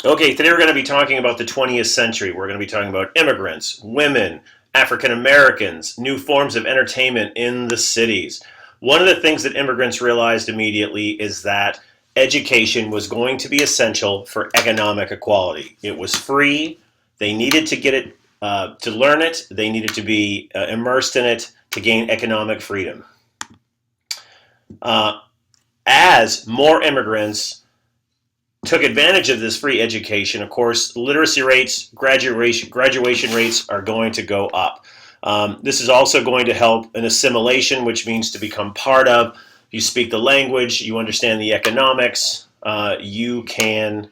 Okay, today we're going to be talking about the 20th century. We're going to be talking about immigrants, women, African Americans, new forms of entertainment in the cities. One of the things that immigrants realized immediately is that education was going to be essential for economic equality. It was free. They needed to get it, to learn it. They needed to be immersed in it to gain economic freedom. Uh, as more immigrants took advantage of this free education, of course, literacy rates, graduation rates are going to go up. This is also going to help in assimilation, which means to become part of. You speak the language, you understand the economics, you can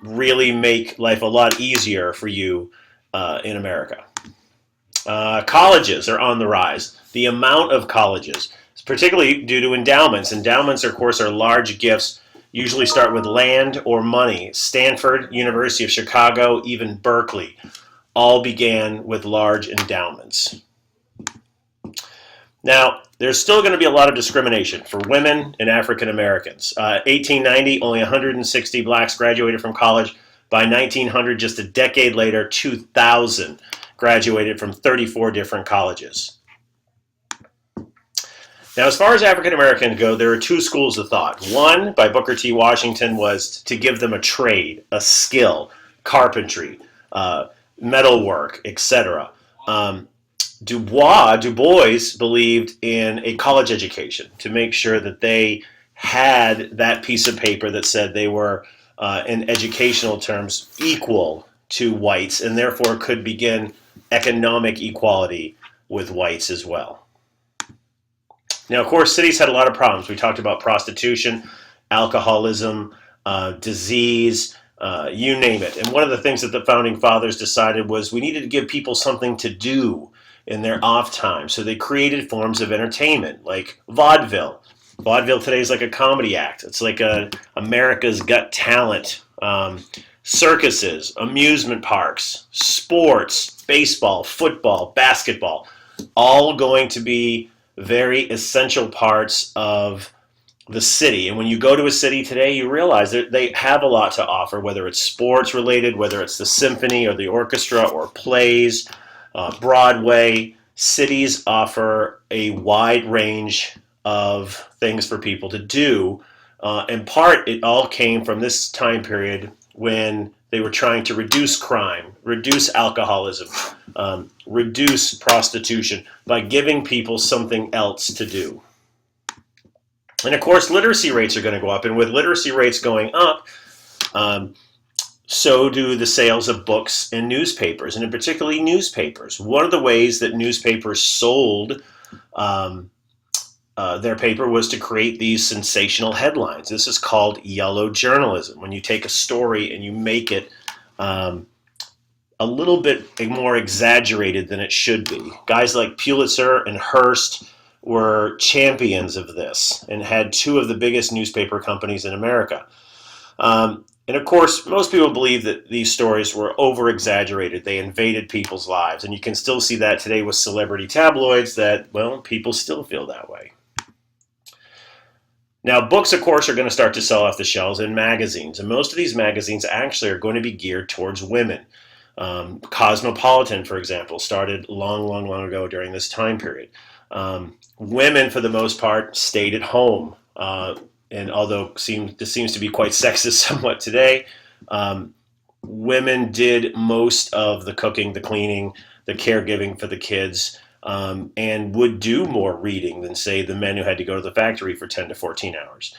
really make life a lot easier for you in America. Colleges are on the rise. The amount of colleges, particularly due to endowments. Endowments, of course, are large gifts, usually start with land or money. Stanford, University of Chicago, even Berkeley, all began with large endowments. Now, there's still going to be a lot of discrimination for women and African Americans. 1890, only 160 blacks graduated from college. By 1900, just a decade later, 2,000 graduated from 34 different colleges. Now, as far as African Americans go, there are two schools of thought. One, by Booker T. Washington, was to give them a trade, a skill, carpentry, metalwork, etc. Du Bois believed in a college education to make sure that they had that piece of paper that said they were, in educational terms, equal to whites and therefore could begin economic equality with whites as well. Now, of course, cities had a lot of problems. We talked about prostitution, alcoholism, disease, you name it. And one of the things that the Founding Fathers decided was we needed to give people something to do in their off time. So they created forms of entertainment like vaudeville. Vaudeville today is like a comedy act. It's like America's Got Talent. Circuses, amusement parks, sports, baseball, football, basketball, all going to be very essential parts of the city. And when you go to a city today, you realize that they have a lot to offer, whether it's sports related, whether it's the symphony or the orchestra or plays, Broadway. Cities offer a wide range of things for people to do. In part, it all came from this time period when they were trying to reduce crime, reduce alcoholism, reduce prostitution by giving people something else to do. And of course, literacy rates are going to go up. And with literacy rates going up, so do the sales of books and newspapers, and in particularly newspapers. One of the ways that newspapers sold their paper was to create these sensational headlines. This is called yellow journalism, when you take a story and you make it a little bit more exaggerated than it should be. Guys like Pulitzer and Hearst were champions of this and had two of the biggest newspaper companies in America. And of course, most people believe that these stories were over-exaggerated. They invaded people's lives. And you can still see that today with celebrity tabloids that, well, people still feel that way. Now, books, of course, are going to start to sell off the shelves in magazines. And most of these magazines actually are going to be geared towards women. Cosmopolitan, for example, started long ago during this time period. Women, for the most part, stayed at home. And although this seems to be quite sexist somewhat today, women did most of the cooking, the cleaning, the caregiving for the kids, and would do more reading than, say, the men who had to go to the factory for 10 to 14 hours.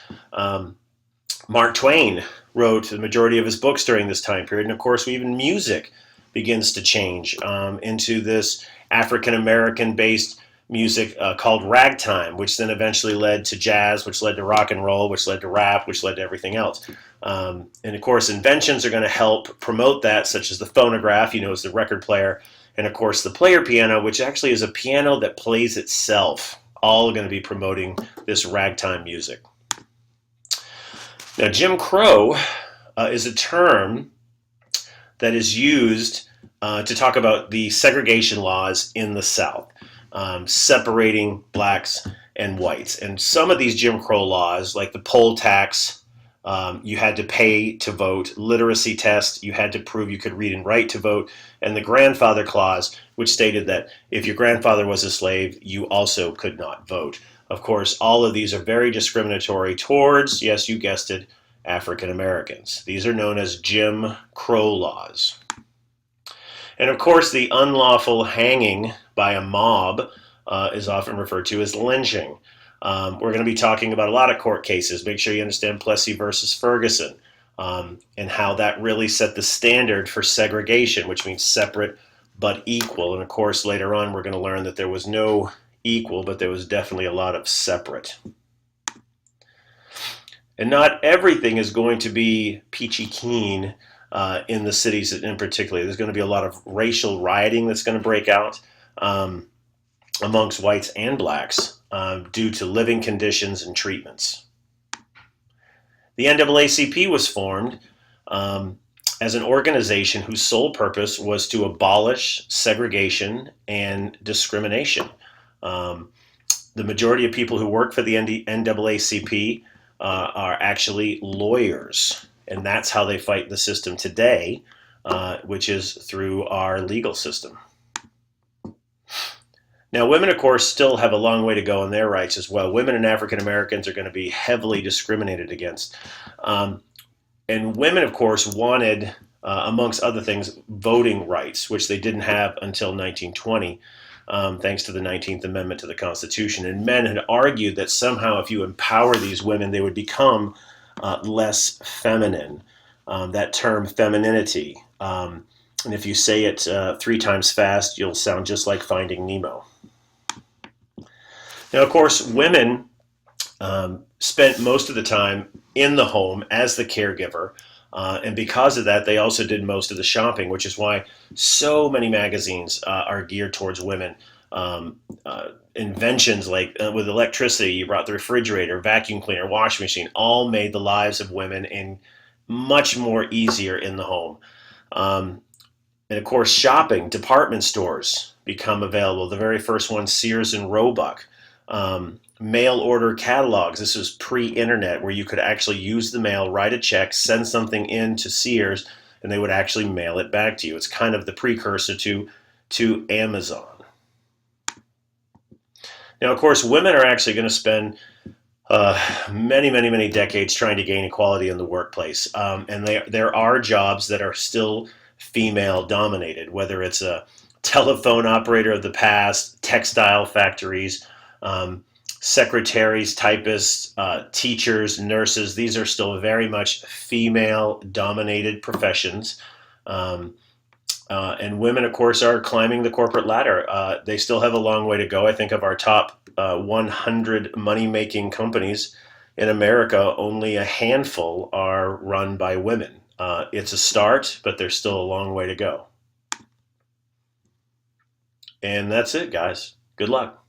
Mark Twain wrote the majority of his books during this time period, and of course, even music begins to change into this African-American-based music called ragtime, which then eventually led to jazz, which led to rock and roll, which led to rap, which led to everything else. And of course, inventions are going to help promote that, such as the phonograph, as the record player, and of course the player piano, which actually is a piano that plays itself, all going to be promoting this ragtime music. Now, Jim Crow is a term that is used to talk about the segregation laws in the South. Separating blacks and whites. And some of these Jim Crow laws, like the poll tax, You had to pay to vote, literacy test, you had to prove you could read and write to vote, and the grandfather clause, which stated that if your grandfather was a slave, you also could not vote. Of course, all of these are very discriminatory towards, yes, you guessed it, African Americans. These are known as Jim Crow laws. And of course, the unlawful hanging by a mob is often referred to as lynching. We're going to be talking about a lot of court cases. Make sure you understand Plessy versus Ferguson, and how that really set the standard for segregation, which means separate but equal. And of course, later on, we're going to learn that there was no equal, but there was definitely a lot of separate. And not everything is going to be peachy keen in the cities in particular. There's going to be a lot of racial rioting that's going to break out amongst whites and blacks due to living conditions and treatments. The NAACP was formed as an organization whose sole purpose was to abolish segregation and discrimination. The majority of people who work for the NAACP are actually lawyers, and that's how they fight the system today, which is through our legal system. Now, women, of course, still have a long way to go in their rights as well. Women and African Americans are going to be heavily discriminated against. And women, of course, wanted, amongst other things, voting rights, which they didn't have until 1920, thanks to the 19th Amendment to the Constitution. And men had argued that somehow if you empower these women, they would become less feminine. That term, femininity. And if you say it 3 times fast, you'll sound just like Finding Nemo. Now, of course, women spent most of the time in the home as the caregiver. And because of that, they also did most of the shopping, which is why so many magazines are geared towards women. Inventions like with electricity, you brought the refrigerator, vacuum cleaner, washing machine, all made the lives of women in much more easier in the home. And of course, shopping, department stores become available. The very first one, Sears and Roebuck. Mail order catalogs. This was pre-internet, where you could actually use the mail, write a check, send something in to Sears, and they would actually mail it back to you. It's kind of the precursor to Amazon. Now, of course, women are actually going to spend many decades trying to gain equality in the workplace. And there are jobs that are still female-dominated, whether it's a telephone operator of the past, textile factories, secretaries, typists, teachers, nurses. These are still very much female-dominated professions. And women, of course, are climbing the corporate ladder. They still have a long way to go. I think of our top 100 money-making companies in America, only a handful are run by women. It's a start, but there's still a long way to go. And that's it, guys. Good luck.